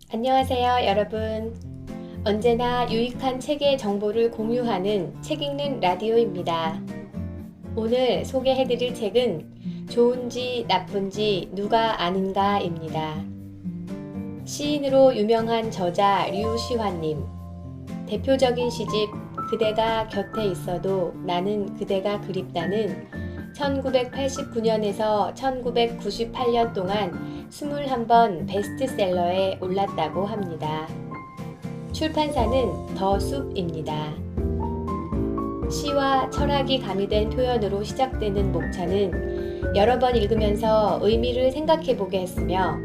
안녕하세요, 여러분. 언제나 유익한 책의 정보를 공유하는 책 읽는 라디오입니다. 오늘 소개해드릴 책은 좋은지 나쁜지 누가 아는가입니다. 시인으로 유명한 저자 류시환님. 대표적인 시집 그대가 곁에 있어도 나는 그대가 그립다는 1989년에서 1998년 동안 21번 베스트셀러에 올랐다고 합니다. 출판사는 더 숲입니다. 시와 철학이 가미된 표현으로 시작되는 목차는 여러 번 읽으면서 의미를 생각해보게 했으며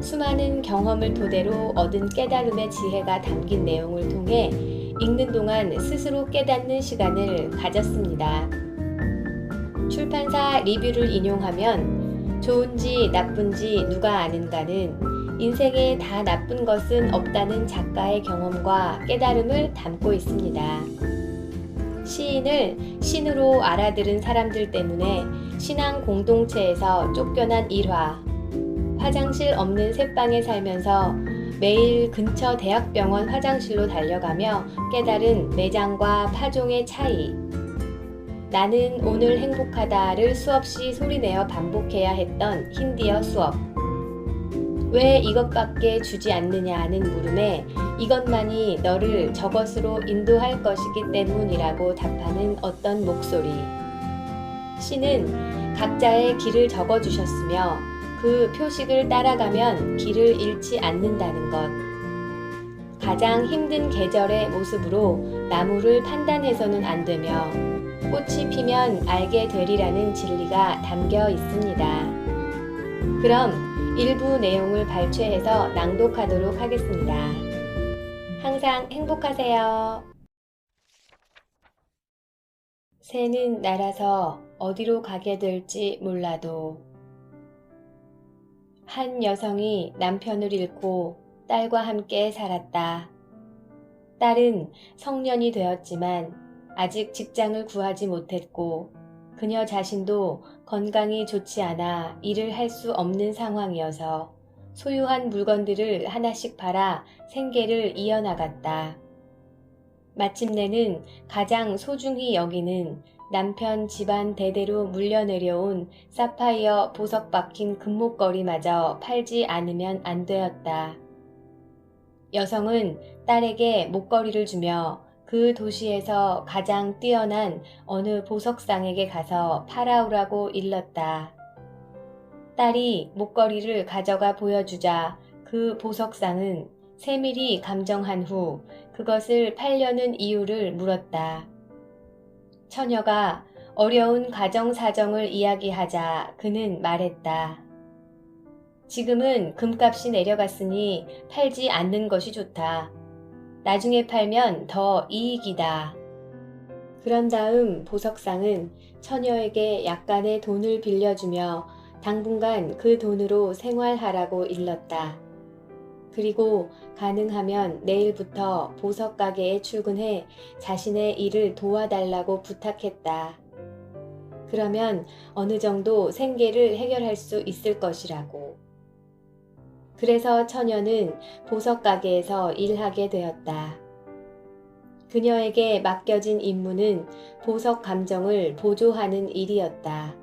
수많은 경험을 토대로 얻은 깨달음의 지혜가 담긴 내용을 통해 읽는 동안 스스로 깨닫는 시간을 가졌습니다. 출판사 리뷰를 인용하면 좋은지 나쁜지 누가 아는가는 인생에 다 나쁜 것은 없다는 작가의 경험과 깨달음을 담고 있습니다. 시인을 신으로 알아들은 사람들 때문에 신앙 공동체에서 쫓겨난 일화, 화장실 없는 새방에 살면서 매일 근처 대학병원 화장실로 달려가며 깨달은 매장과 파종의 차이, 나는 오늘 행복하다를 수없이 소리내어 반복해야 했던 힌디어 수업. 왜 이것밖에 주지 않느냐는 물음에 이것만이 너를 저것으로 인도할 것이기 때문이라고 답하는 어떤 목소리. 시는 각자의 길을 적어주셨으며 그 표식을 따라가면 길을 잃지 않는다는 것. 가장 힘든 계절의 모습으로 나무를 판단해서는 안 되며 꽃이 피면 알게 되리라는 진리가 담겨 있습니다. 그럼 일부 내용을 발췌해서 낭독하도록 하겠습니다. 항상 행복하세요. 새는 날아서 어디로 가게 될지 몰라도 한 여성이 남편을 잃고 딸과 함께 살았다. 딸은 성년이 되었지만 아직 직장을 구하지 못했고 그녀 자신도 건강이 좋지 않아 일을 할 수 없는 상황이어서 소유한 물건들을 하나씩 팔아 생계를 이어나갔다. 마침내는 가장 소중히 여기는 남편 집안 대대로 물려내려온 사파이어 보석 박힌 금목걸이마저 팔지 않으면 안 되었다. 여성은 딸에게 목걸이를 주며 그 도시에서 가장 뛰어난 어느 보석상에게 가서 팔아오라고 일렀다. 딸이 목걸이를 가져가 보여주자 그 보석상은 세밀히 감정한 후 그것을 팔려는 이유를 물었다. 처녀가 어려운 가정 사정을 이야기하자 그는 말했다. 지금은 금값이 내려갔으니 팔지 않는 것이 좋다. 나중에 팔면 더 이익이다. 그런 다음 보석상은 처녀에게 약간의 돈을 빌려주며 당분간 그 돈으로 생활하라고 일렀다. 그리고 가능하면 내일부터 보석 가게에 출근해 자신의 일을 도와달라고 부탁했다. 그러면 어느 정도 생계를 해결할 수 있을 것이라고. 그래서 처녀는 보석 가게에서 일하게 되었다. 그녀에게 맡겨진 임무는 보석 감정을 보조하는 일이었다.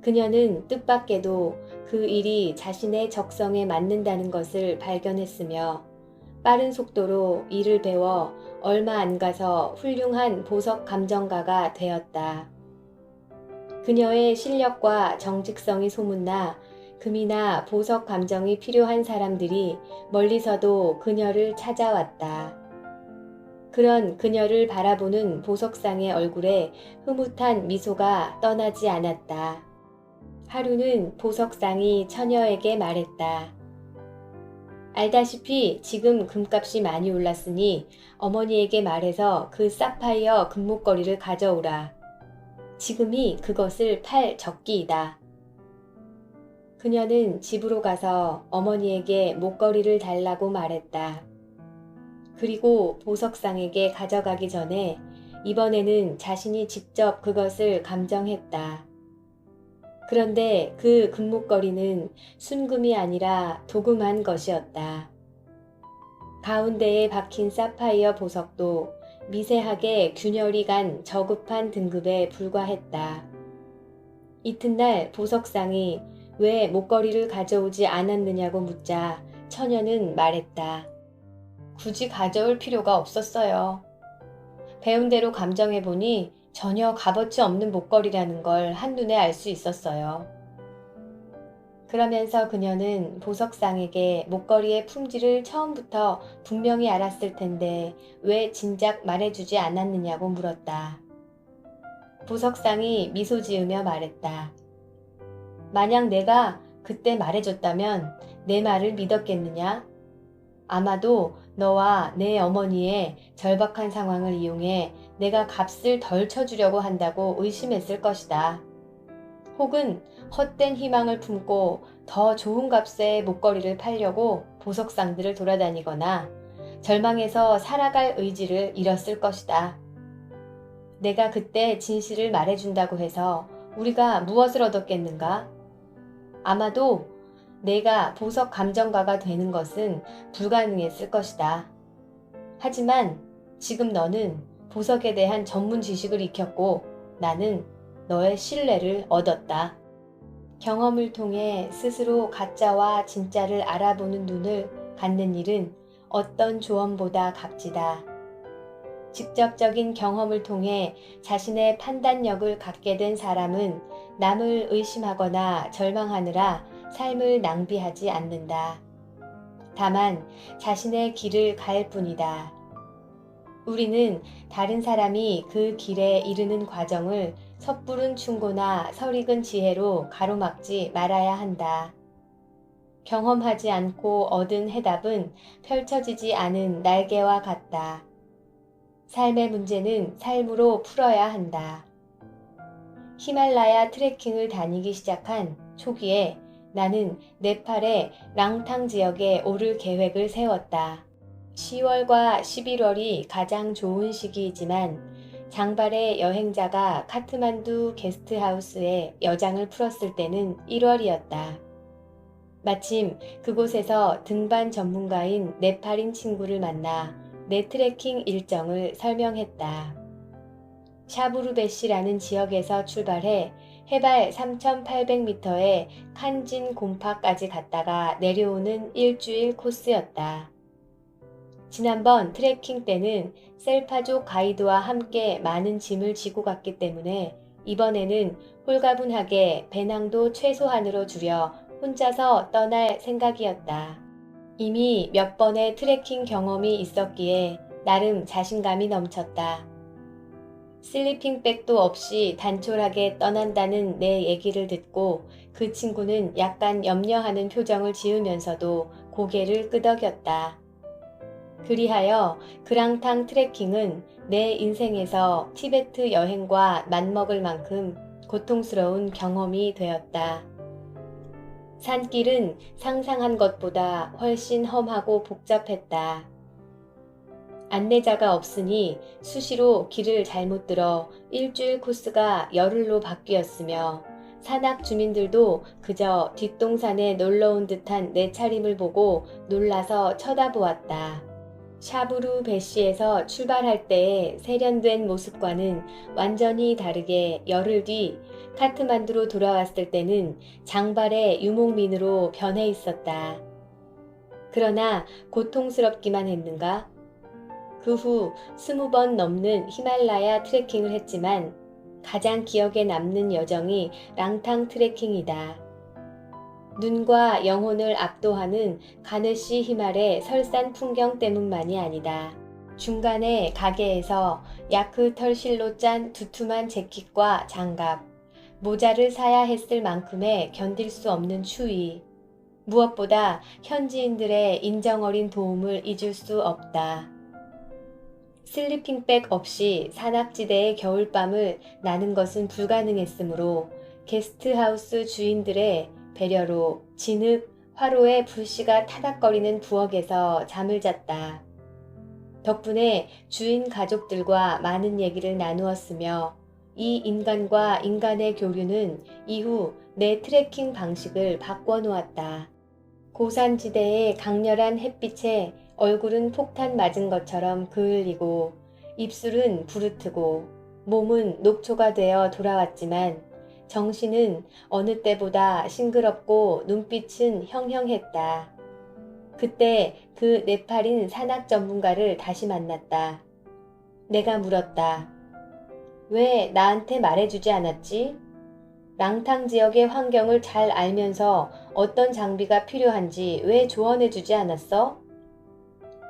그녀는 뜻밖에도 그 일이 자신의 적성에 맞는다는 것을 발견했으며 빠른 속도로 일을 배워 얼마 안 가서 훌륭한 보석 감정가가 되었다. 그녀의 실력과 정직성이 소문나 금이나 보석 감정이 필요한 사람들이 멀리서도 그녀를 찾아왔다. 그런 그녀를 바라보는 보석상의 얼굴에 흐뭇한 미소가 떠나지 않았다. 하루는 보석상이 처녀에게 말했다. 알다시피 지금 금값이 많이 올랐으니 어머니에게 말해서 그 사파이어 금목걸이를 가져오라. 지금이 그것을 팔 적기이다. 그녀는 집으로 가서 어머니에게 목걸이를 달라고 말했다. 그리고 보석상에게 가져가기 전에 이번에는 자신이 직접 그것을 감정했다. 그런데 그 금목걸이는 순금이 아니라 도금한 것이었다. 가운데에 박힌 사파이어 보석도 미세하게 균열이 간 저급한 등급에 불과했다. 이튿날 보석상이 왜 목걸이를 가져오지 않았느냐고 묻자 처녀는 말했다. 굳이 가져올 필요가 없었어요. 배운 대로 감정해보니 전혀 값어치 없는 목걸이라는 걸 한눈에 알 수 있었어요. 그러면서 그녀는 보석상에게 목걸이의 품질을 처음부터 분명히 알았을 텐데 왜 진작 말해주지 않았느냐고 물었다. 보석상이 미소 지으며 말했다. 만약 내가 그때 말해줬다면 내 말을 믿었겠느냐? 아마도 너와 내 어머니의 절박한 상황을 이용해 내가 값을 덜 쳐주려고 한다고 의심했을 것이다. 혹은 헛된 희망을 품고 더 좋은 값의 목걸이를 팔려고 보석상들을 돌아다니거나 절망해서 살아갈 의지를 잃었을 것이다. 내가 그때 진실을 말해준다고 해서 우리가 무엇을 얻었겠는가? 아마도 내가 보석 감정가가 되는 것은 불가능했을 것이다. 하지만 지금 너는 보석에 대한 전문 지식을 익혔고 나는 너의 신뢰를 얻었다. 경험을 통해 스스로 가짜와 진짜를 알아보는 눈을 갖는 일은 어떤 조언보다 값지다. 직접적인 경험을 통해 자신의 판단력을 갖게 된 사람은 남을 의심하거나 절망하느라 삶을 낭비하지 않는다. 다만 자신의 길을 갈 뿐이다. 우리는 다른 사람이 그 길에 이르는 과정을 섣부른 충고나 설익은 지혜로 가로막지 말아야 한다. 경험하지 않고 얻은 해답은 펼쳐지지 않은 날개와 같다. 삶의 문제는 삶으로 풀어야 한다. 히말라야 트레킹을 다니기 시작한 초기에 나는 네팔의 랑탕 지역에 오를 계획을 세웠다. 10월과 11월이 가장 좋은 시기이지만 장발의 여행자가 카트만두 게스트하우스에 여장을 풀었을 때는 1월이었다. 마침 그곳에서 등반 전문가인 네팔인 친구를 만나 내 트레킹 일정을 설명했다. 샤부르베시라는 지역에서 출발해 해발 3,800m의 칸진 곰파까지 갔다가 내려오는 일주일 코스였다. 지난번 트레킹 때는 셀파족 가이드와 함께 많은 짐을 지고 갔기 때문에 이번에는 홀가분하게 배낭도 최소한으로 줄여 혼자서 떠날 생각이었다. 이미 몇 번의 트레킹 경험이 있었기에 나름 자신감이 넘쳤다. 슬리핑백도 없이 단촐하게 떠난다는 내 얘기를 듣고 그 친구는 약간 염려하는 표정을 지으면서도 고개를 끄덕였다. 그리하여 그랑탕 트레킹은 내 인생에서 티베트 여행과 맞먹을 만큼 고통스러운 경험이 되었다. 산길은 상상한 것보다 훨씬 험하고 복잡했다. 안내자가 없으니 수시로 길을 잘못 들어 일주일 코스가 열흘로 바뀌었으며 산악 주민들도 그저 뒷동산에 놀러온 듯한 내 차림을 보고 놀라서 쳐다보았다. 샤부르 베시에서 출발할 때의 세련된 모습과는 완전히 다르게 열흘 뒤 카트만두로 돌아왔을 때는 장발의 유목민으로 변해 있었다. 그러나 고통스럽기만 했는가? 그 후 20번 넘는 히말라야 트레킹을 했지만 가장 기억에 남는 여정이 랑탕 트레킹이다. 눈과 영혼을 압도하는 가네시 히말의 설산 풍경 때문만이 아니다. 중간에 가게에서 야크 털실로 짠 두툼한 재킷과 장갑, 모자를 사야 했을 만큼의 견딜 수 없는 추위, 무엇보다 현지인들의 인정 어린 도움을 잊을 수 없다. 슬리핑백 없이 산악지대의 겨울밤을 나는 것은 불가능했으므로 게스트하우스 주인들의 배려로 진흙, 화로에 불씨가 타닥거리는 부엌에서 잠을 잤다. 덕분에 주인 가족들과 많은 얘기를 나누었으며 이 인간과 인간의 교류는 이후 내 트레킹 방식을 바꿔놓았다. 고산지대의 강렬한 햇빛에 얼굴은 폭탄 맞은 것처럼 그을리고 입술은 부르트고 몸은 녹초가 되어 돌아왔지만 정신은 어느 때보다 싱그럽고 눈빛은 형형했다. 그때 그 네팔인 산악 전문가를 다시 만났다. 내가 물었다. 왜 나한테 말해주지 않았지? 랑탕 지역의 환경을 잘 알면서 어떤 장비가 필요한지 왜 조언해주지 않았어?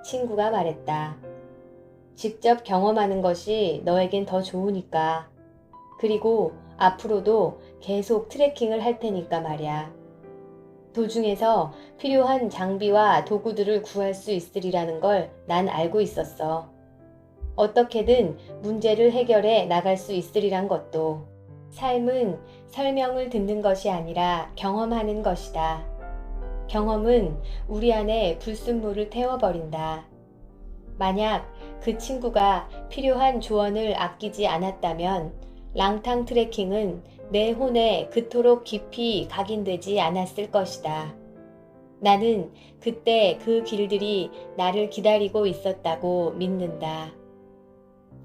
친구가 말했다. 직접 경험하는 것이 너에겐 더 좋으니까. 그리고 앞으로도 계속 트레킹을 할 테니까 말이야. 도중에서 필요한 장비와 도구들을 구할 수 있으리라는 걸 난 알고 있었어. 어떻게든 문제를 해결해 나갈 수 있으리란 것도. 삶은 설명을 듣는 것이 아니라 경험하는 것이다. 경험은 우리 안에 불순물을 태워버린다. 만약 그 친구가 필요한 조언을 아끼지 않았다면 랑탕 트레킹은 내 혼에 그토록 깊이 각인되지 않았을 것이다. 나는 그때 그 길들이 나를 기다리고 있었다고 믿는다.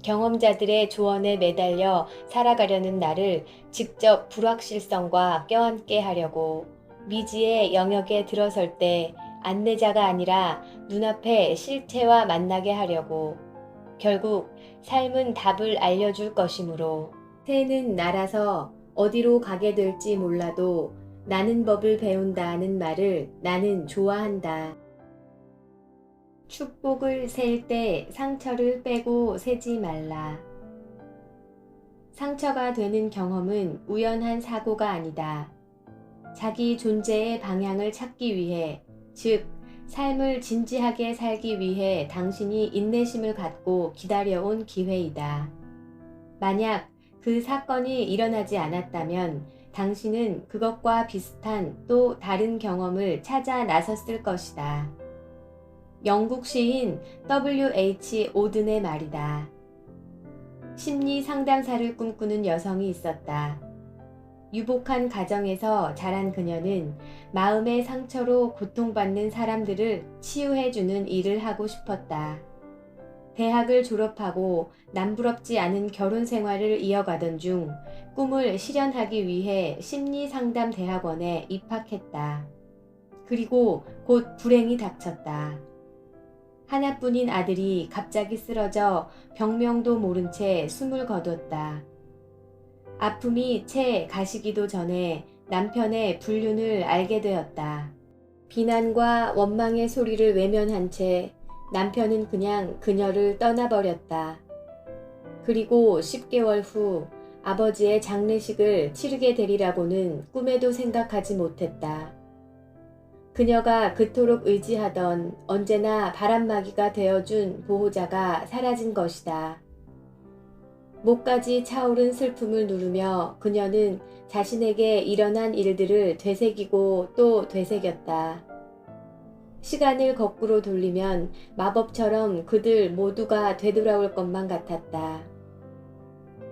경험자들의 조언에 매달려 살아가려는 나를 직접 불확실성과 껴안게 하려고 미지의 영역에 들어설 때 안내자가 아니라 눈앞의 실체와 만나게 하려고 결국 삶은 답을 알려줄 것이므로 새는 날아서 어디로 가게 될지 몰라도 나는 법을 배운다는 말을 나는 좋아한다. 축복을 셀 때 상처를 빼고 세지 말라. 상처가 되는 경험은 우연한 사고가 아니다. 자기 존재의 방향을 찾기 위해, 즉 삶을 진지하게 살기 위해 당신이 인내심을 갖고 기다려온 기회이다. 만약 그 사건이 일어나지 않았다면 당신은 그것과 비슷한 또 다른 경험을 찾아 나섰을 것이다. 영국 시인 W.H. 오든의 말이다. 심리 상담사를 꿈꾸는 여성이 있었다. 유복한 가정에서 자란 그녀는 마음의 상처로 고통받는 사람들을 치유해주는 일을 하고 싶었다. 대학을 졸업하고 남부럽지 않은 결혼 생활을 이어가던 중 꿈을 실현하기 위해 심리상담대학원에 입학했다. 그리고 곧 불행이 닥쳤다. 하나뿐인 아들이 갑자기 쓰러져 병명도 모른 채 숨을 거뒀다. 아픔이 채 가시기도 전에 남편의 불륜을 알게 되었다. 비난과 원망의 소리를 외면한 채 남편은 그냥 그녀를 떠나버렸다. 그리고 10개월 후 아버지의 장례식을 치르게 되리라고는 꿈에도 생각하지 못했다. 그녀가 그토록 의지하던 언제나 바람막이가 되어준 보호자가 사라진 것이다. 목까지 차오른 슬픔을 누르며 그녀는 자신에게 일어난 일들을 되새기고 또 되새겼다. 시간을 거꾸로 돌리면 마법처럼 그들 모두가 되돌아올 것만 같았다.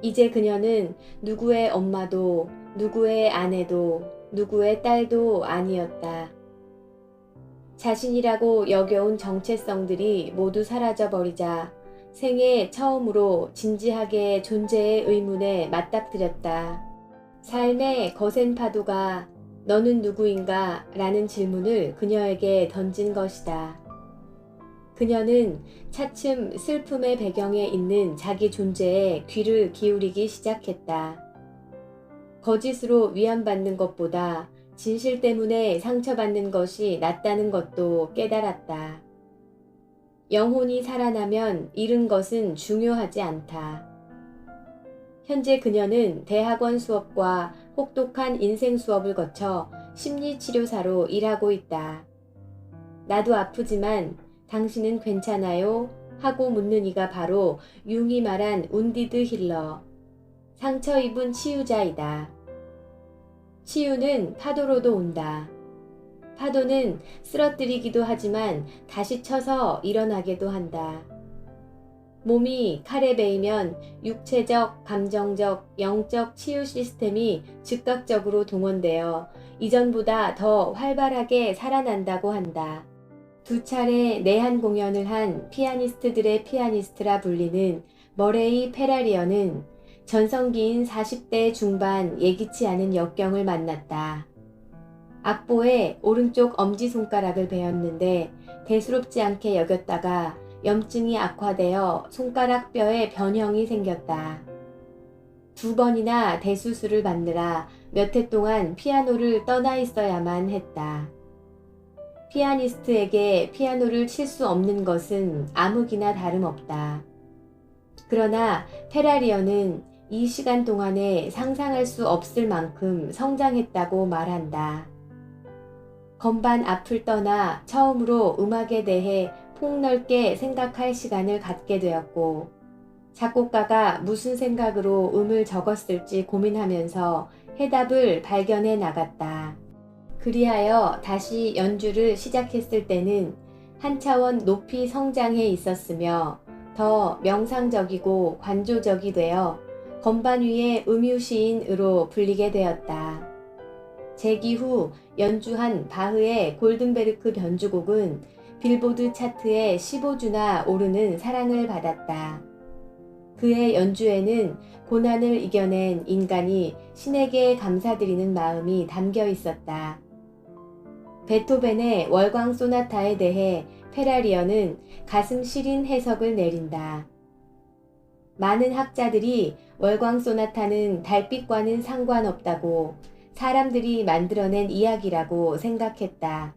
이제 그녀는 누구의 엄마도, 누구의 아내도, 누구의 딸도 아니었다. 자신이라고 여겨온 정체성들이 모두 사라져버리자 생애 처음으로 진지하게 존재의 의문에 맞닥뜨렸다. 삶의 거센 파도가 너는 누구인가? 라는 질문을 그녀에게 던진 것이다. 그녀는 차츰 슬픔의 배경에 있는 자기 존재에 귀를 기울이기 시작했다. 거짓으로 위안받는 것보다 진실 때문에 상처받는 것이 낫다는 것도 깨달았다. 영혼이 살아나면 잃은 것은 중요하지 않다. 현재 그녀는 대학원 수업과 혹독한 인생 수업을 거쳐 심리치료사로 일하고 있다. 나도 아프지만 당신은 괜찮아요? 하고 묻는 이가 바로 융이 말한 운디드 힐러, 상처 입은 치유자이다. 치유는 파도로도 온다. 파도는 쓰러뜨리기도 하지만 다시 쳐서 일어나게도 한다. 몸이 칼에 베이면 육체적, 감정적, 영적 치유 시스템이 즉각적으로 동원되어 이전보다 더 활발하게 살아난다고 한다. 두 차례 내한 공연을 한 피아니스트들의 피아니스트라 불리는 머레이 페라리어는 전성기인 40대 중반 예기치 않은 역경을 만났다. 악보에 오른쪽 엄지손가락을 베었는데 대수롭지 않게 여겼다가 염증이 악화되어 손가락 뼈에 변형이 생겼다. 2번이나 대수술을 받느라 몇 해 동안 피아노를 떠나 있어야만 했다. 피아니스트에게 피아노를 칠 수 없는 것은 암흑이나 다름없다. 그러나 페라리어는 이 시간 동안에 상상할 수 없을 만큼 성장했다고 말한다. 건반 앞을 떠나 처음으로 음악에 대해 폭넓게 생각할 시간을 갖게 되었고, 작곡가가 무슨 생각으로 음을 적었을지 고민하면서 해답을 발견해 나갔다. 그리하여 다시 연주를 시작했을 때는 한 차원 높이 성장해 있었으며 더 명상적이고 관조적이 되어 건반 위의 음유시인으로 불리게 되었다. 재기 후 연주한 바흐의 골든베르크 변주곡은 빌보드 차트에 15주나 오르는 사랑을 받았다. 그의 연주에는 고난을 이겨낸 인간이 신에게 감사드리는 마음이 담겨 있었다. 베토벤의 월광 소나타에 대해 페라리어는 가슴 시린 해석을 내린다. 많은 학자들이 월광 소나타는 달빛과는 상관없다고, 사람들이 만들어낸 이야기라고 생각했다.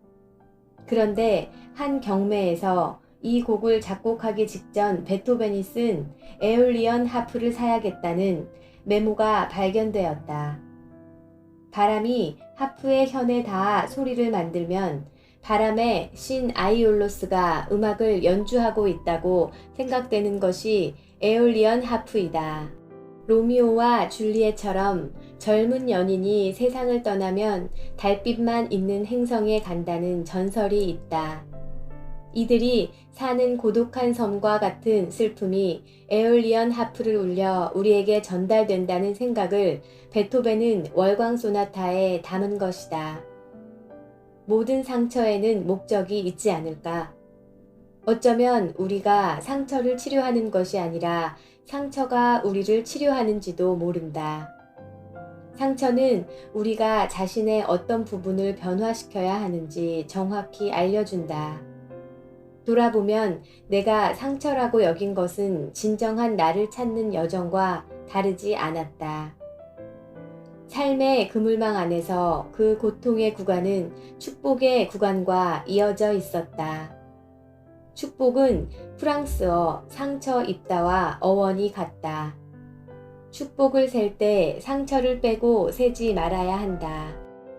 그런데 한 경매에서 이 곡을 작곡하기 직전 베토벤이 쓴 에올리언 하프를 사야겠다는 메모가 발견되었다. 바람이 하프의 현에 닿아 소리를 만들면 바람의 신 아이올로스가 음악을 연주하고 있다고 생각되는 것이 에올리언 하프이다. 로미오와 줄리엣처럼 젊은 연인이 세상을 떠나면 달빛만 있는 행성에 간다는 전설이 있다. 이들이 사는 고독한 섬과 같은 슬픔이 에올리언 하프를 울려 우리에게 전달된다는 생각을 베토벤은 월광 소나타에 담은 것이다. 모든 상처에는 목적이 있지 않을까? 어쩌면 우리가 상처를 치료하는 것이 아니라 상처가 우리를 치료하는지도 모른다. 상처는 우리가 자신의 어떤 부분을 변화시켜야 하는지 정확히 알려준다. 돌아보면 내가 상처라고 여긴 것은 진정한 나를 찾는 여정과 다르지 않았다. 삶의 그물망 안에서 그 고통의 구간은 축복의 구간과 이어져 있었다. 축복은 프랑스어 상처 입다와 어원이 같다. 축복을 셀 때 상처를 빼고 세지 말아야 한다.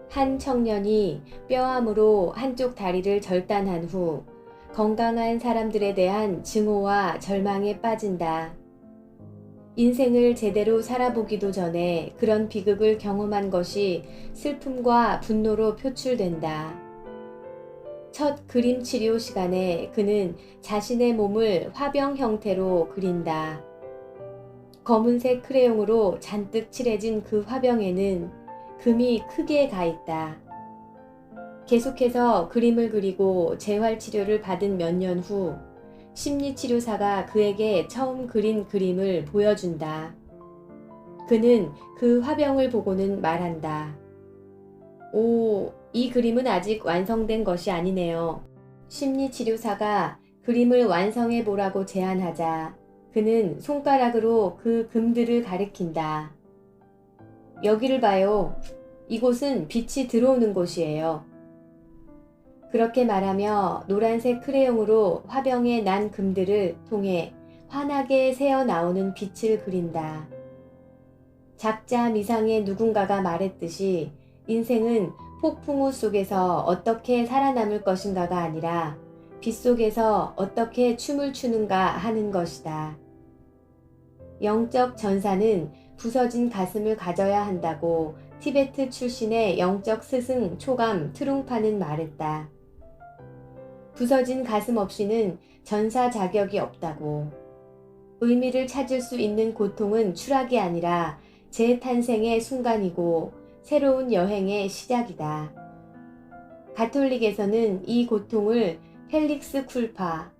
한 청년이 뼈암으로 한쪽 다리를 절단한 후 건강한 사람들에 대한 증오와 절망에 빠진다. 인생을 제대로 살아보기도 전에 그런 비극을 경험한 것이 슬픔과 분노로 표출된다. 첫 그림 치료 시간에 그는 자신의 몸을 화병 형태로 그린다. 검은색 크레용으로 잔뜩 칠해진 그 화병에는 금이 크게 가 있다. 계속해서 그림을 그리고 재활치료를 받은 몇 년 후 심리치료사가 그에게 처음 그린 그림을 보여준다. 그는 그 화병을 보고는 말한다. 오, 이 그림은 아직 완성된 것이 아니네요. 심리치료사가 그림을 완성해 보라고 제안하자 그는 손가락으로 그 금들을 가리킨다. 여기를 봐요. 이곳은 빛이 들어오는 곳이에요. 그렇게 말하며 노란색 크레용으로 화병에 난 금들을 통해 환하게 새어 나오는 빛을 그린다. 작자 미상의 누군가가 말했듯이 인생은 폭풍우 속에서 어떻게 살아남을 것인가가 아니라 빛 속에서 어떻게 춤을 추는가 하는 것이다. 영적 전사는 부서진 가슴을 가져야 한다고 티베트 출신의 영적 스승 초감 트룽파는 말했다. 부서진 가슴 없이는 전사 자격이 없다고. 의미를 찾을 수 있는 고통은 추락이 아니라 재탄생의 순간이고 새로운 여행의 시작이다. 가톨릭에서는 이 고통을 펠릭스 쿨파,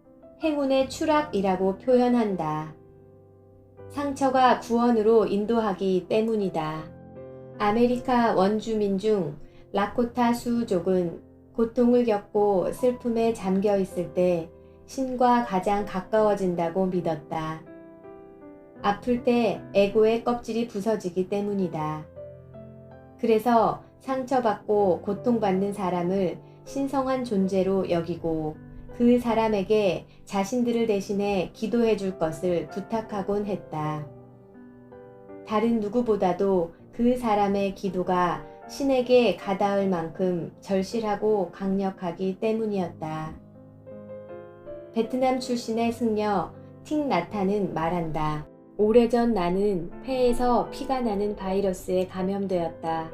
행운의 추락이라고 표현한다. 상처가 구원으로 인도하기 때문이다. 아메리카 원주민 중 라코타 수족은 고통을 겪고 슬픔에 잠겨 있을 때 신과 가장 가까워진다고 믿었다. 아플 때 에고의 껍질이 부서지기 때문이다. 그래서 상처받고 고통받는 사람을 신성한 존재로 여기고 그 사람에게 자신들을 대신해 기도해 줄 것을 부탁하곤 했다. 다른 누구보다도 그 사람의 기도가 신에게 가닿을 만큼 절실하고 강력하기 때문이었다. 베트남 출신의 승려 틱 나타는 말한다. 오래전 나는 폐에서 피가 나는 바이러스에 감염되었다.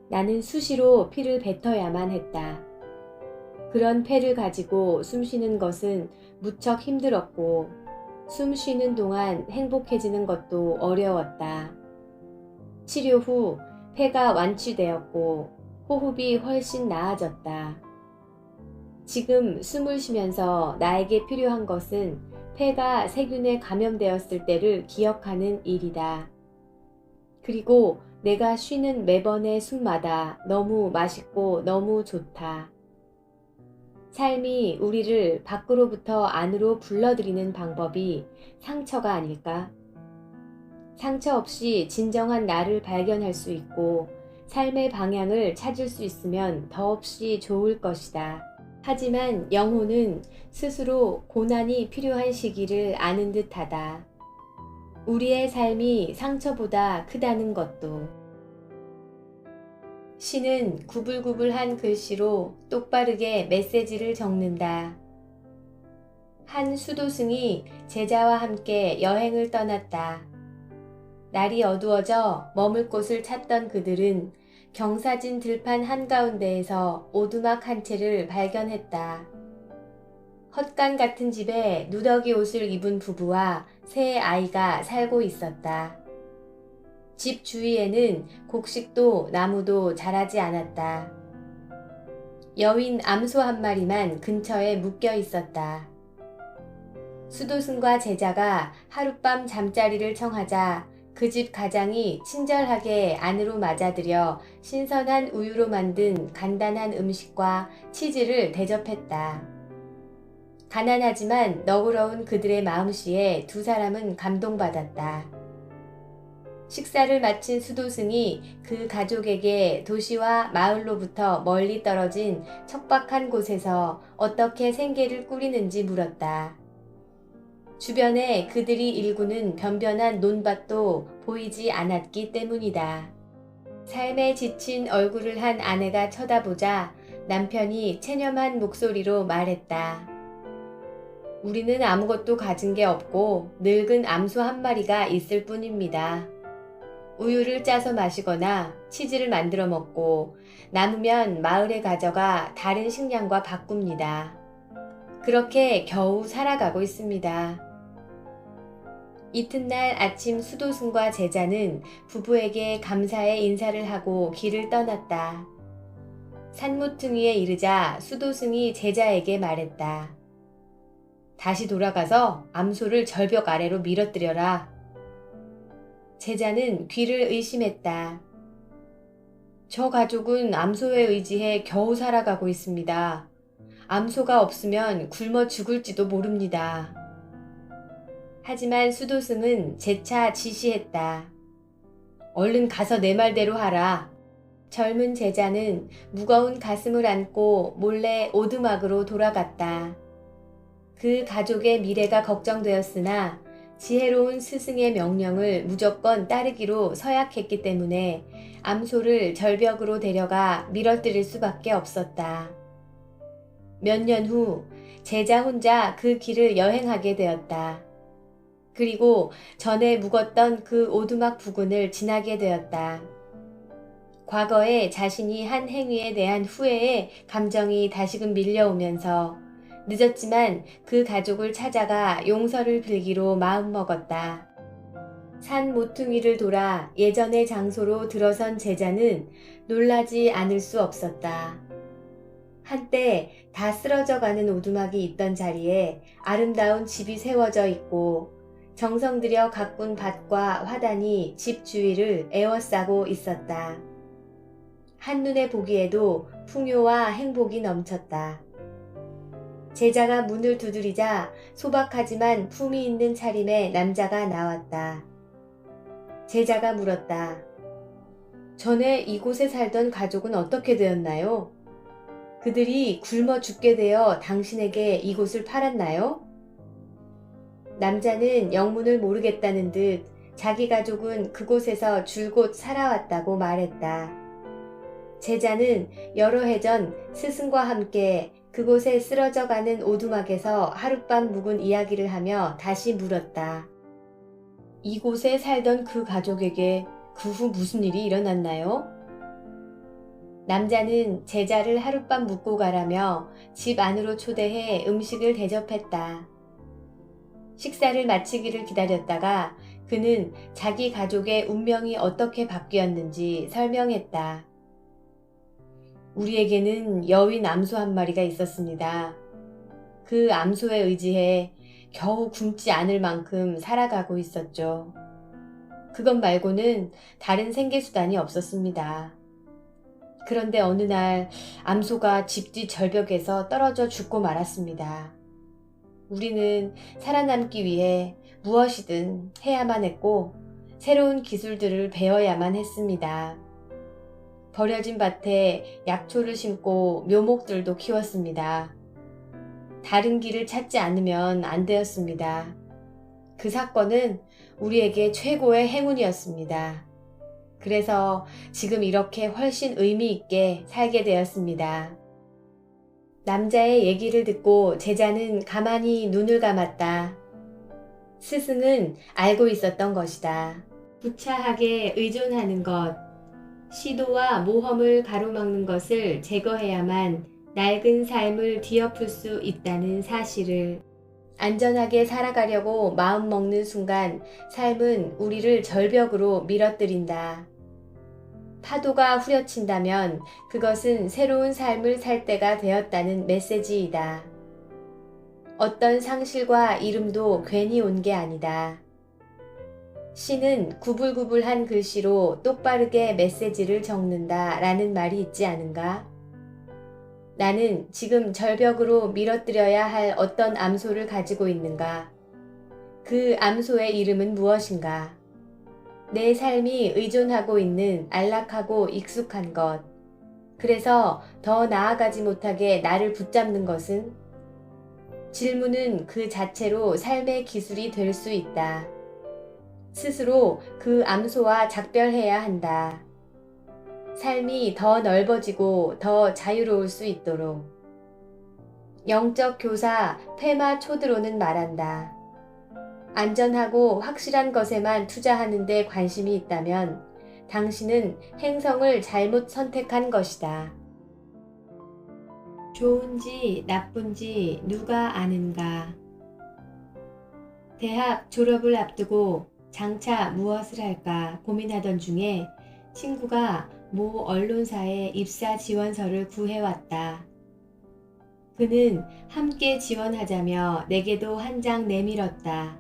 나는 수시로 피를 뱉어야만 했다. 그런 폐를 가지고 숨 쉬는 것은 무척 힘들었고 숨 쉬는 동안 행복해지는 것도 어려웠다. 치료 후 폐가 완치되었고 호흡이 훨씬 나아졌다. 지금 숨을 쉬면서 나에게 필요한 것은 폐가 세균에 감염되었을 때를 기억하는 일이다. 그리고 내가 쉬는 매번의 숨마다 너무 맛있고 너무 좋다. 삶이 우리를 밖으로부터 안으로 불러들이는 방법이 상처가 아닐까? 상처 없이 진정한 나를 발견할 수 있고 삶의 방향을 찾을 수 있으면 더없이 좋을 것이다. 하지만 영혼은 스스로 고난이 필요한 시기를 아는 듯하다. 우리의 삶이 상처보다 크다는 것도. 시는 구불구불한 글씨로 똑바르게 메시지를 적는다. 한 수도승이 제자와 함께 여행을 떠났다. 날이 어두워져 머물 곳을 찾던 그들은 경사진 들판 한가운데에서 오두막 한 채를 발견했다. 헛간 같은 집에 누더기 옷을 입은 부부와 세 아이가 살고 있었다. 집 주위에는 곡식도 나무도 자라지 않았다. 여윈 암소 한 마리만 근처에 묶여 있었다. 수도승과 제자가 하룻밤 잠자리를 청하자 그 집 가장이 친절하게 안으로 맞아들여 신선한 우유로 만든 간단한 음식과 치즈를 대접했다. 가난하지만 너그러운 그들의 마음씨에 두 사람은 감동받았다. 식사를 마친 수도승이 그 가족에게 도시와 마을로부터 멀리 떨어진 척박한 곳에서 어떻게 생계를 꾸리는지 물었다. 주변에 그들이 일구는 변변한 논밭도 보이지 않았기 때문이다. 삶에 지친 얼굴을 한 아내가 쳐다보자 남편이 체념한 목소리로 말했다. 우리는 아무것도 가진 게 없고 늙은 암소 한 마리가 있을 뿐입니다. 우유를 짜서 마시거나 치즈를 만들어 먹고 남으면 마을에 가져가 다른 식량과 바꿉니다. 그렇게 겨우 살아가고 있습니다. 이튿날 아침 수도승과 제자는 부부에게 감사의 인사를 하고 길을 떠났다. 산모퉁이에 이르자 수도승이 제자에게 말했다. 다시 돌아가서 암소를 절벽 아래로 밀어뜨려라. 제자는 귀를 의심했다. 저 가족은 암소에 의지해 겨우 살아가고 있습니다. 암소가 없으면 굶어 죽을지도 모릅니다. 하지만 수도승은 재차 지시했다. 얼른 가서 내 말대로 하라. 젊은 제자는 무거운 가슴을 안고 몰래 오두막으로 돌아갔다. 그 가족의 미래가 걱정되었으나 지혜로운 스승의 명령을 무조건 따르기로 서약했기 때문에 암소를 절벽으로 데려가 밀어뜨릴 수밖에 없었다. 몇 년 후 제자 혼자 그 길을 여행하게 되었다. 그리고 전에 묵었던 그 오두막 부근을 지나게 되었다. 과거에 자신이 한 행위에 대한 후회의 감정이 다시금 밀려오면서 늦었지만 그 가족을 찾아가 용서를 빌기로 마음먹었다. 산 모퉁이를 돌아 예전의 장소로 들어선 제자는 놀라지 않을 수 없었다. 한때 다 쓰러져가는 오두막이 있던 자리에 아름다운 집이 세워져 있고 정성 들여 가꾼 밭과 화단이 집 주위를 에워싸고 있었다. 한눈에 보기에도 풍요와 행복이 넘쳤다. 제자가 문을 두드리자 소박하지만 품이 있는 차림의 남자가 나왔다. 제자가 물었다. 전에 이곳에 살던 가족은 어떻게 되었나요? 그들이 굶어 죽게 되어 당신에게 이곳을 팔았나요? 남자는 영문을 모르겠다는 듯 자기 가족은 그곳에서 줄곧 살아왔다고 말했다. 제자는 여러 해 전 스승과 함께 그곳에 쓰러져가는 오두막에서 하룻밤 묵은 이야기를 하며 다시 물었다. 이곳에 살던 그 가족에게 그 후 무슨 일이 일어났나요? 남자는 제자를 하룻밤 묵고 가라며 집 안으로 초대해 음식을 대접했다. 식사를 마치기를 기다렸다가 그는 자기 가족의 운명이 어떻게 바뀌었는지 설명했다. 우리에게는 여윈 암소 한 마리가 있었습니다. 그 암소에 의지해 겨우 굶지 않을 만큼 살아가고 있었죠. 그것 말고는 다른 생계수단이 없었습니다. 그런데 어느 날 암소가 집 뒤 절벽에서 떨어져 죽고 말았습니다. 우리는 살아남기 위해 무엇이든 해야만 했고 새로운 기술들을 배워야만 했습니다. 버려진 밭에 약초를 심고 묘목들도 키웠습니다. 다른 길을 찾지 않으면 안 되었습니다. 그 사건은 우리에게 최고의 행운이었습니다. 그래서 지금 이렇게 훨씬 의미 있게 살게 되었습니다. 남자의 얘기를 듣고 제자는 가만히 눈을 감았다. 스승은 알고 있었던 것이다. 구차하게 의존하는 것, 시도와 모험을 가로막는 것을 제거해야만 낡은 삶을 뒤엎을 수 있다는 사실을. 안전하게 살아가려고 마음먹는 순간 삶은 우리를 절벽으로 밀어뜨린다. 파도가 후려친다면 그것은 새로운 삶을 살 때가 되었다는 메시지이다. 어떤 상실과 이름도 괜히 온 게 아니다. 시는 구불구불한 글씨로 똑바르게 메시지를 적는다 라는 말이 있지 않은가? 나는 지금 절벽으로 밀어뜨려야 할 어떤 암소를 가지고 있는가? 그 암소의 이름은 무엇인가? 내 삶이 의존하고 있는 안락하고 익숙한 것. 그래서 더 나아가지 못하게 나를 붙잡는 것은? 질문은 그 자체로 삶의 기술이 될 수 있다. 스스로 그 암소와 작별해야 한다. 삶이 더 넓어지고 더 자유로울 수 있도록. 영적 교사 페마 초드로는 말한다. 안전하고 확실한 것에만 투자하는 데 관심이 있다면 당신은 행성을 잘못 선택한 것이다. 좋은지 나쁜지 누가 아는가? 대학 졸업을 앞두고 장차 무엇을 할까 고민하던 중에 친구가 모 언론사에 입사 지원서를 구해왔다. 그는 함께 지원하자며 내게도 한 장 내밀었다.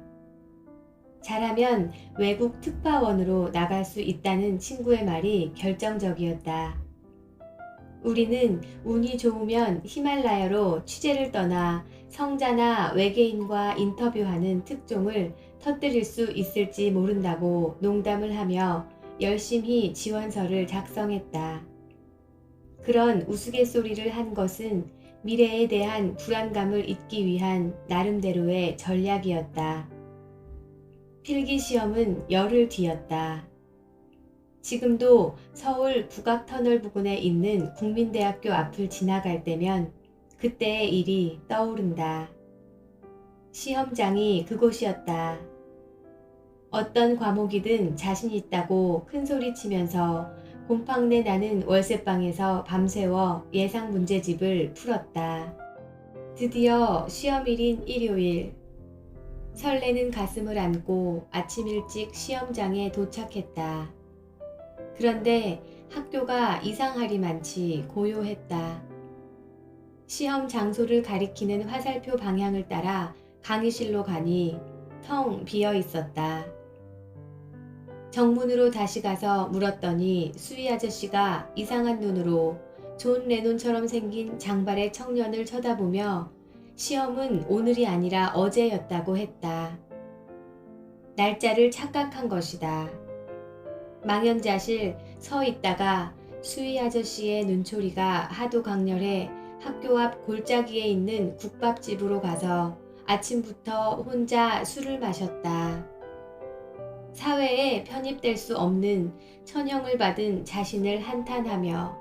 잘하면 외국 특파원으로 나갈 수 있다는 친구의 말이 결정적이었다. 우리는 운이 좋으면 히말라야로 취재를 떠나 성자나 외계인과 인터뷰하는 특종을 터뜨릴 수 있을지 모른다고 농담을 하며 열심히 지원서를 작성했다. 그런 우스갯소리를 한 것은 미래에 대한 불안감을 잊기 위한 나름대로의 전략이었다. 필기시험은 열흘 뒤였다. 지금도 서울 북악터널 부근에 있는 국민대학교 앞을 지나갈 때면 그때의 일이 떠오른다. 시험장이 그곳이었다. 어떤 과목이든 자신 있다고 큰소리치면서 곰팡내 나는 월세방에서 밤새워 예상 문제집을 풀었다. 드디어 시험일인 일요일. 설레는 가슴을 안고 아침 일찍 시험장에 도착했다. 그런데 학교가 이상하리만치 고요했다. 시험 장소를 가리키는 화살표 방향을 따라 강의실로 가니 텅 비어 있었다. 정문으로 다시 가서 물었더니 수위 아저씨가 이상한 눈으로 존 레논처럼 생긴 장발의 청년을 쳐다보며 시험은 오늘이 아니라 어제였다고 했다. 날짜를 착각한 것이다. 망연자실 서 있다가 수위 아저씨의 눈초리가 하도 강렬해 학교 앞 골짜기에 있는 국밥집으로 가서 아침부터 혼자 술을 마셨다. 사회에 편입될 수 없는 천형을 받은 자신을 한탄하며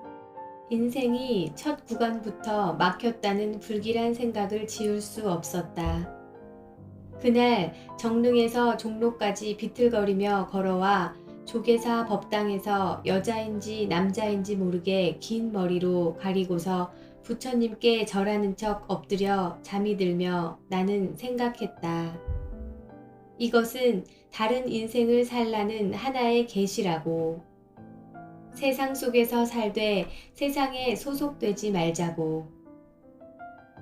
인생이 첫 구간부터 막혔다는 불길한 생각을 지울 수 없었다. 그날 정릉에서 종로까지 비틀거리며 걸어와 조계사 법당에서 여자인지 남자인지 모르게 긴 머리로 가리고서 부처님께 절하는 척 엎드려 잠이 들며 나는 생각했다. 이것은 다른 인생을 살라는 하나의 계시라고. 세상 속에서 살되 세상에 소속되지 말자고.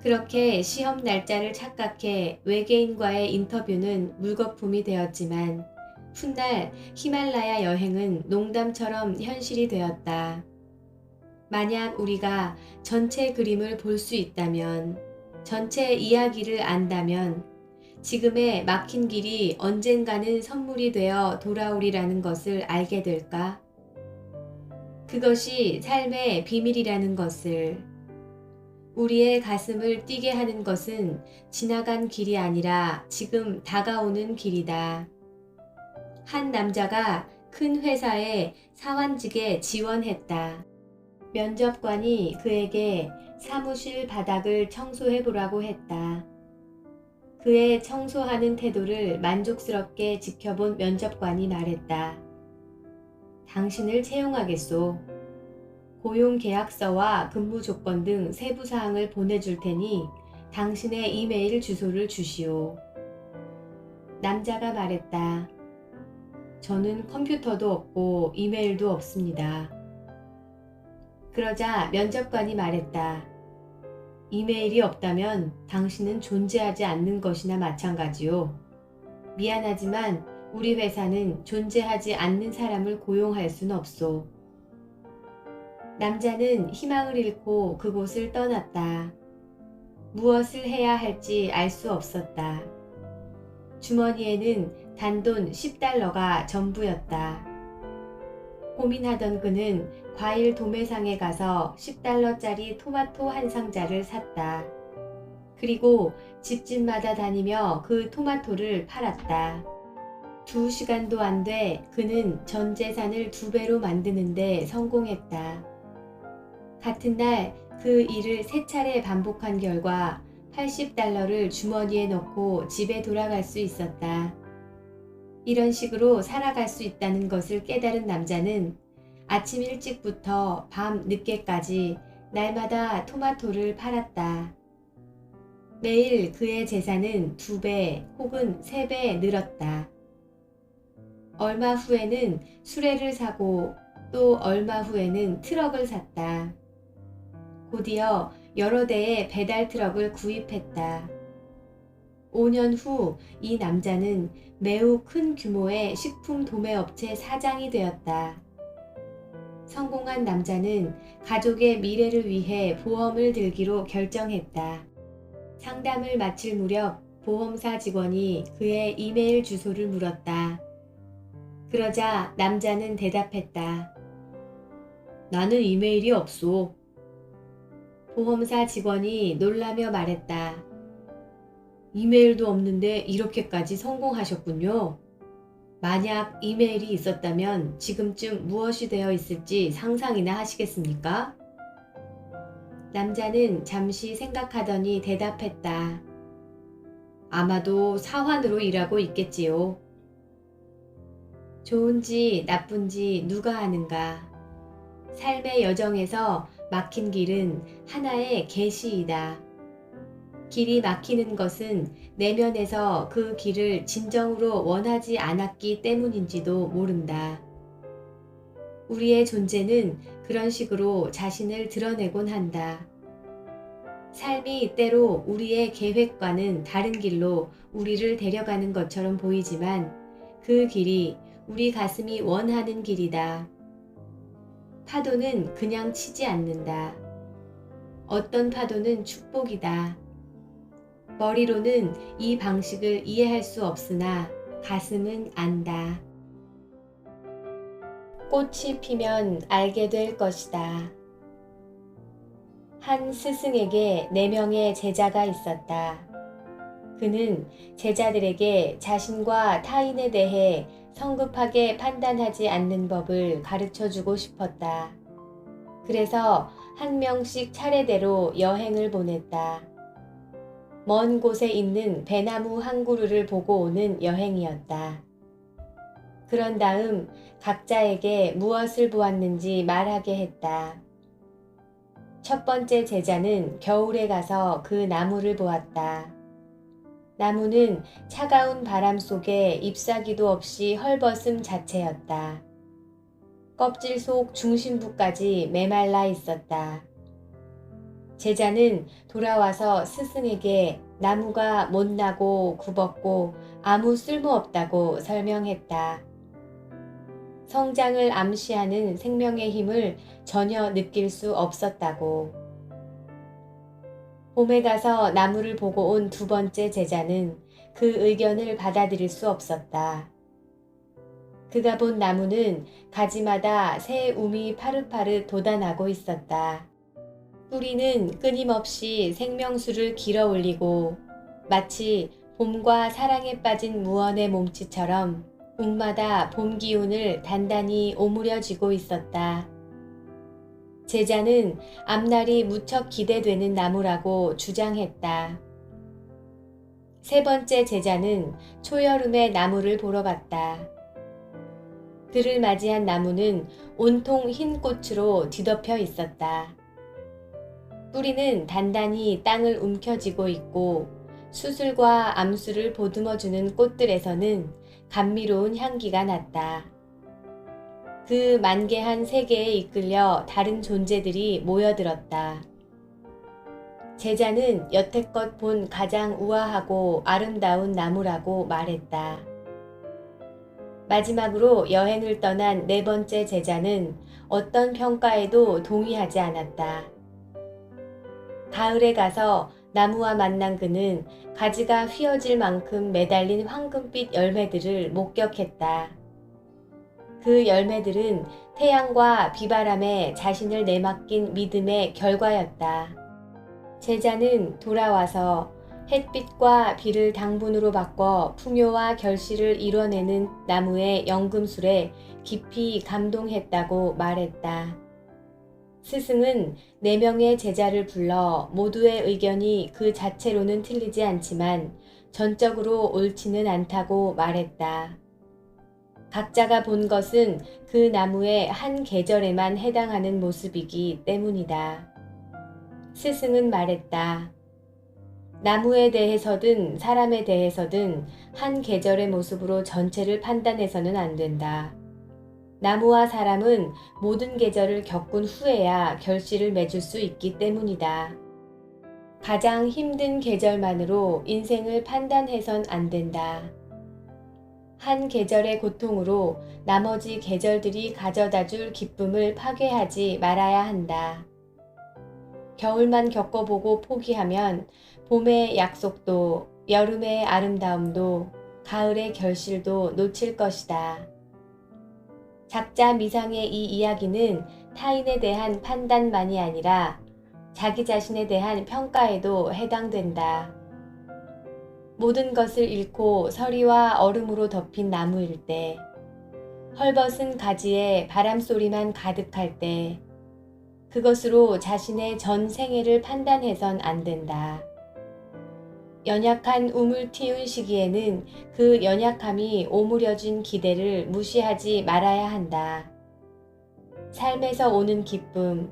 그렇게 시험 날짜를 착각해 외계인과의 인터뷰는 물거품이 되었지만 훗날 히말라야 여행은 농담처럼 현실이 되었다. 만약 우리가 전체 그림을 볼 수 있다면, 전체 이야기를 안다면 지금의 막힌 길이 언젠가는 선물이 되어 돌아오리라는 것을 알게 될까? 그것이 삶의 비밀이라는 것을. 우리의 가슴을 뛰게 하는 것은 지나간 길이 아니라 지금 다가오는 길이다. 한 남자가 큰 회사에 사원직에 지원했다. 면접관이 그에게 사무실 바닥을 청소해보라고 했다. 그의 청소하는 태도를 만족스럽게 지켜본 면접관이 말했다. 당신을 채용하겠소. 고용계약서와 근무조건 등 세부사항을 보내줄 테니 당신의 이메일 주소를 주시오. 남자가 말했다. 저는 컴퓨터도 없고 이메일도 없습니다. 그러자 면접관이 말했다. 이메일이 없다면 당신은 존재하지 않는 것이나 마찬가지요. 미안하지만 우리 회사는 존재하지 않는 사람을 고용할 수는 없소. 남자는 희망을 잃고 그곳을 떠났다. 무엇을 해야 할지 알 수 없었다. 주머니에는 단돈 10달러가 전부였다. 고민하던 그는 과일 도매상에 가서 10달러짜리 토마토 한 상자를 샀다. 그리고 집집마다 다니며 그 토마토를 팔았다. 2시간도 안 돼 그는 전 재산을 2배로 만드는데 성공했다. 같은 날 그 일을 3차례 반복한 결과 80달러를 주머니에 넣고 집에 돌아갈 수 있었다. 이런 식으로 살아갈 수 있다는 것을 깨달은 남자는 아침 일찍부터 밤 늦게까지 날마다 토마토를 팔았다. 매일 그의 재산은 2배 혹은 3배 늘었다. 얼마 후에는 수레를 사고 또 얼마 후에는 트럭을 샀다. 곧이어 여러 대의 배달 트럭을 구입했다. 5년 후 이 남자는 매우 큰 규모의 식품 도매업체 사장이 되었다. 성공한 남자는 가족의 미래를 위해 보험을 들기로 결정했다. 상담을 마칠 무렵 보험사 직원이 그의 이메일 주소를 물었다. 그러자 남자는 대답했다. 나는 이메일이 없소. 보험사 직원이 놀라며 말했다. 이메일도 없는데 이렇게까지 성공하셨군요. 만약 이메일이 있었다면 지금쯤 무엇이 되어 있을지 상상이나 하시겠습니까? 남자는 잠시 생각하더니 대답했다. 아마도 사환으로 일하고 있겠지요. 좋은지 나쁜지 누가 아는가. 삶의 여정에서 막힌 길은 하나의 계시이다. 길이 막히는 것은 내면에서 그 길을 진정으로 원하지 않았기 때문인지도 모른다. 우리의 존재는 그런 식으로 자신을 드러내곤 한다. 삶이 때로 우리의 계획과는 다른 길로 우리를 데려가는 것처럼 보이지만 그 길이 우리 가슴이 원하는 길이다. 파도는 그냥 치지 않는다. 어떤 파도는 축복이다. 머리로는 이 방식을 이해할 수 없으나 가슴은 안다. 꽃이 피면 알게 될 것이다. 한 스승에게 4명의 제자가 있었다. 그는 제자들에게 자신과 타인에 대해 성급하게 판단하지 않는 법을 가르쳐주고 싶었다. 그래서 한 명씩 차례대로 여행을 보냈다. 먼 곳에 있는 배나무 한 그루를 보고 오는 여행이었다. 그런 다음 각자에게 무엇을 보았는지 말하게 했다. 첫 번째 제자는 겨울에 가서 그 나무를 보았다. 나무는 차가운 바람 속에 잎사귀도 없이 헐벗음 자체였다. 껍질 속 중심부까지 메말라 있었다. 제자는 돌아와서 스승에게 나무가 못나고 굽었고 아무 쓸모없다고 설명했다. 성장을 암시하는 생명의 힘을 전혀 느낄 수 없었다고. 봄에 가서 나무를 보고 온 2번째 제자는 그 의견을 받아들일 수 없었다. 그가 본 나무는 가지마다 새 움이 파릇파릇 돋아나고 있었다. 뿌리는 끊임없이 생명수를 길어 올리고 마치 봄과 사랑에 빠진 무언의 몸짓처럼 움마다 봄 기운을 단단히 오므려쥐고 있었다. 제자는 앞날이 무척 기대되는 나무라고 주장했다. 3번째 제자는 초여름에 나무를 보러 갔다. 그를 맞이한 나무는 온통 흰 꽃으로 뒤덮여 있었다. 뿌리는 단단히 땅을 움켜쥐고 있고 수술과 암수를 보듬어주는 꽃들에서는 감미로운 향기가 났다. 그 만개한 세계에 이끌려 다른 존재들이 모여들었다. 제자는 여태껏 본 가장 우아하고 아름다운 나무라고 말했다. 마지막으로 여행을 떠난 4번째 제자는 어떤 평가에도 동의하지 않았다. 가을에 가서 나무와 만난 그는 가지가 휘어질 만큼 매달린 황금빛 열매들을 목격했다. 그 열매들은 태양과 비바람에 자신을 내맡긴 믿음의 결과였다. 제자는 돌아와서 햇빛과 비를 당분으로 바꿔 풍요와 결실을 이뤄내는 나무의 연금술에 깊이 감동했다고 말했다. 스승은 4명의 제자를 불러 모두의 의견이 그 자체로는 틀리지 않지만 전적으로 옳지는 않다고 말했다. 각자가 본 것은 그 나무의 한 계절에만 해당하는 모습이기 때문이다. 스승은 말했다. 나무에 대해서든 사람에 대해서든 한 계절의 모습으로 전체를 판단해서는 안 된다. 나무와 사람은 모든 계절을 겪은 후에야 결실을 맺을 수 있기 때문이다. 가장 힘든 계절만으로 인생을 판단해선 안 된다. 한 계절의 고통으로 나머지 계절들이 가져다 줄 기쁨을 파괴하지 말아야 한다. 겨울만 겪어보고 포기하면 봄의 약속도, 여름의 아름다움도, 가을의 결실도 놓칠 것이다. 작자 미상의 이 이야기는 타인에 대한 판단만이 아니라 자기 자신에 대한 평가에도 해당된다. 모든 것을 잃고 서리와 얼음으로 덮인 나무일 때, 헐벗은 가지에 바람소리만 가득할 때, 그것으로 자신의 전 생애를 판단해선 안 된다. 연약한 우물 틔운 시기에는 그 연약함이 오므려진 기대를 무시하지 말아야 한다. 삶에서 오는 기쁨,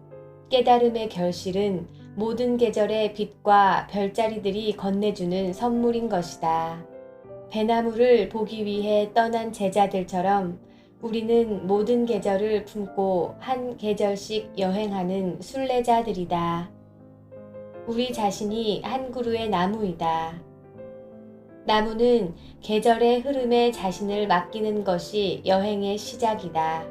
깨달음의 결실은 모든 계절의 빛과 별자리들이 건네주는 선물인 것이다. 배나무를 보기 위해 떠난 제자들처럼 우리는 모든 계절을 품고 한 계절씩 여행하는 순례자들이다. 우리 자신이 한 그루의 나무이다. 나무는 계절의 흐름에 자신을 맡기는 것이 여행의 시작이다.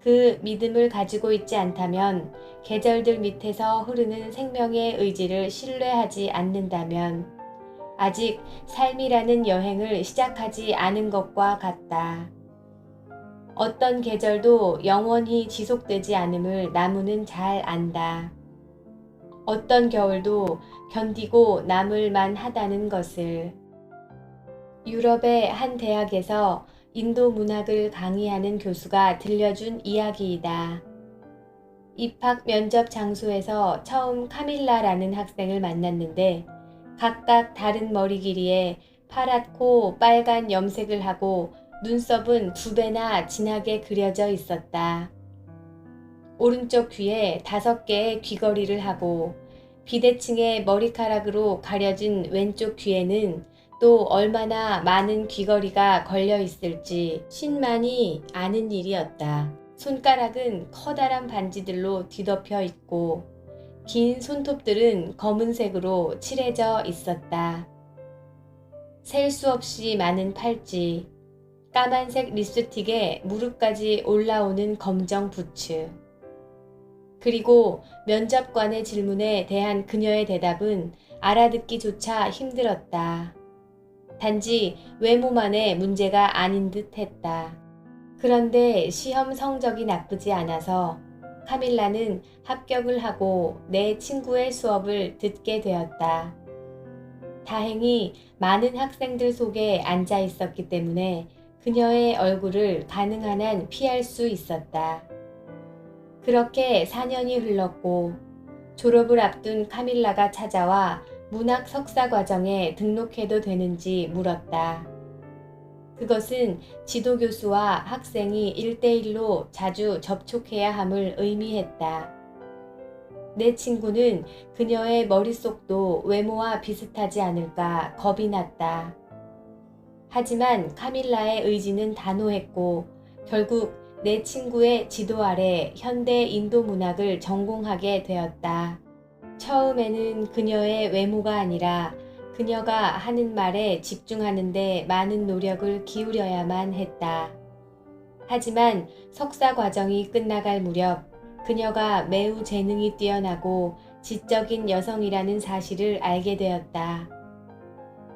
그 믿음을 가지고 있지 않다면, 계절들 밑에서 흐르는 생명의 의지를 신뢰하지 않는다면, 아직 삶이라는 여행을 시작하지 않은 것과 같다. 어떤 계절도 영원히 지속되지 않음을 나무는 잘 안다. 어떤 겨울도 견디고 남을 만하다는 것을. 유럽의 한 대학에서 인도 문학을 강의하는 교수가 들려준 이야기이다. 입학 면접 장소에서 처음 카밀라라는 학생을 만났는데 각각 다른 머리 길이에 파랗고 빨간 염색을 하고 눈썹은 2배나 진하게 그려져 있었다. 오른쪽 귀에 5개의 귀걸이를 하고 비대칭의 머리카락으로 가려진 왼쪽 귀에는 또 얼마나 많은 귀걸이가 걸려 있을지 신만이 아는 일이었다. 손가락은 커다란 반지들로 뒤덮여 있고 긴 손톱들은 검은색으로 칠해져 있었다. 셀 수 없이 많은 팔찌, 까만색 립스틱에 무릎까지 올라오는 검정 부츠. 그리고 면접관의 질문에 대한 그녀의 대답은 알아듣기조차 힘들었다. 단지 외모만의 문제가 아닌 듯 했다. 그런데 시험 성적이 나쁘지 않아서 카밀라는 합격을 하고 내 친구의 수업을 듣게 되었다. 다행히 많은 학생들 속에 앉아 있었기 때문에 그녀의 얼굴을 가능한 한 피할 수 있었다. 그렇게 4년이 흘렀고 졸업을 앞둔 카밀라가 찾아와 문학 석사 과정에 등록해도 되는지 물었다. 그것은 지도교수와 학생이 1대1로 자주 접촉해야 함을 의미했다. 내 친구는 그녀의 머릿속도 외모와 비슷하지 않을까 겁이 났다. 하지만 카밀라의 의지는 단호했고 결국 내 친구의 지도 아래 현대 인도 문학을 전공하게 되었다. 처음에는 그녀의 외모가 아니라 그녀가 하는 말에 집중하는데 많은 노력을 기울여야만 했다. 하지만 석사 과정이 끝나갈 무렵 그녀가 매우 재능이 뛰어나고 지적인 여성이라는 사실을 알게 되었다.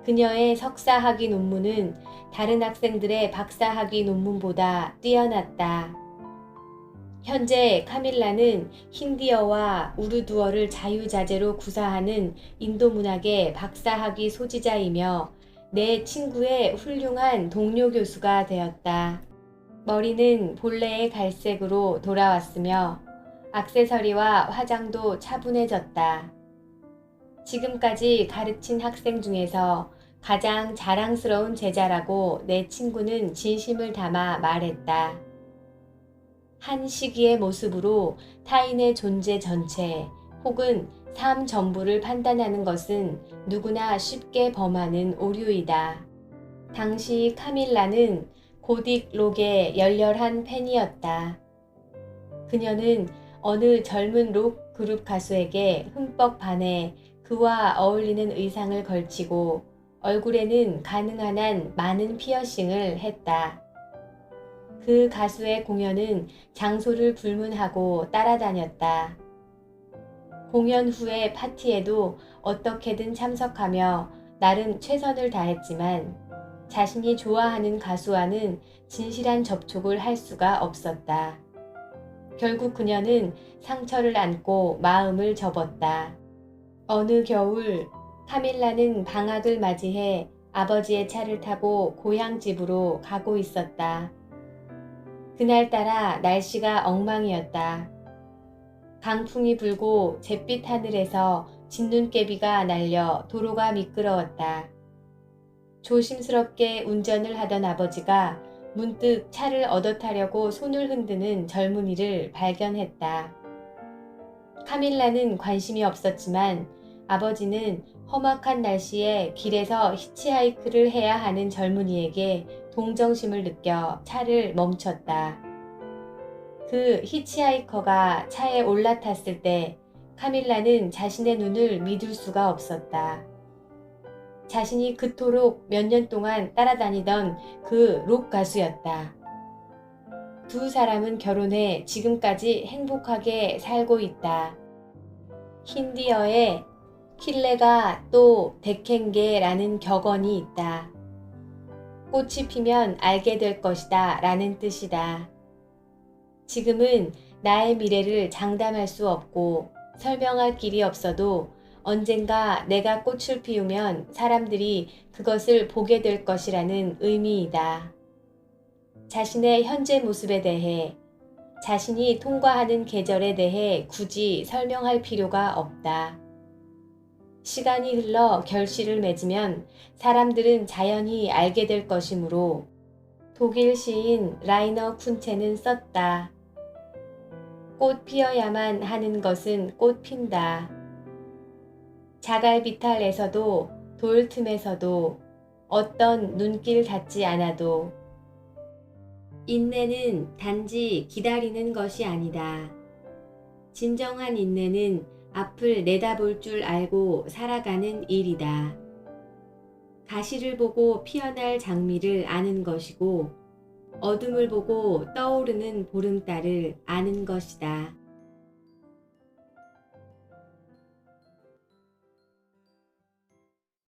그녀의 석사학위 논문은 다른 학생들의 박사학위 논문보다 뛰어났다. 현재 카밀라는 힌디어와 우르두어를 자유자재로 구사하는 인도 문학의 박사학위 소지자이며 내 친구의 훌륭한 동료 교수가 되었다. 머리는 본래의 갈색으로 돌아왔으며 액세서리와 화장도 차분해졌다. 지금까지 가르친 학생 중에서 가장 자랑스러운 제자라고 내 친구는 진심을 담아 말했다. 한 시기의 모습으로 타인의 존재 전체 혹은 삶 전부를 판단하는 것은 누구나 쉽게 범하는 오류이다. 당시 카밀라는 고딕 록의 열렬한 팬이었다. 그녀는 어느 젊은 록 그룹 가수에게 흠뻑 반해 그와 어울리는 의상을 걸치고 얼굴에는 가능한 한 많은 피어싱을 했다. 그 가수의 공연은 장소를 불문하고 따라다녔다. 공연 후의 파티에도 어떻게든 참석하며 나름 최선을 다했지만 자신이 좋아하는 가수와는 진실한 접촉을 할 수가 없었다. 결국 그녀는 상처를 안고 마음을 접었다. 어느 겨울 카밀라는 방학을 맞이해 아버지의 차를 타고 고향 집으로 가고 있었다. 그날따라 날씨가 엉망이었다. 강풍이 불고 잿빛 하늘에서 진눈깨비가 날려 도로가 미끄러웠다. 조심스럽게 운전을 하던 아버지가 문득 차를 얻어 타려고 손을 흔드는 젊은이를 발견했다. 카밀라는 관심이 없었지만 아버지는 험악한 날씨에 길에서 히치하이크를 해야 하는 젊은이에게 동정심을 느껴 차를 멈췄다. 그 히치하이커가 차에 올라탔을 때 카밀라는 자신의 눈을 믿을 수가 없었다. 자신이 그토록 몇 년 동안 따라다니던 그 록 가수였다. 두 사람은 결혼해 지금까지 행복하게 살고 있다. 힌디어에 킬레가 또 데켄게라는 격언이 있다. 꽃이 피면 알게 될 것이다 라는 뜻이다. 지금은 나의 미래를 장담할 수 없고 설명할 길이 없어도 언젠가 내가 꽃을 피우면 사람들이 그것을 보게 될 것이라는 의미이다. 자신의 현재 모습에 대해, 자신이 통과하는 계절에 대해 굳이 설명할 필요가 없다. 시간이 흘러 결실을 맺으면 사람들은 자연히 알게 될 것이므로 독일 시인 라이너 쿤체는 썼다. 꽃 피어야만 하는 것은 꽃 핀다. 자갈비탈에서도 돌 틈에서도 어떤 눈길 닿지 않아도 인내는 단지 기다리는 것이 아니다. 진정한 인내는 앞을 내다볼 줄 알고 살아가는 일이다. 가시를 보고 피어날 장미를 아는 것이고 어둠을 보고 떠오르는 보름달을 아는 것이다.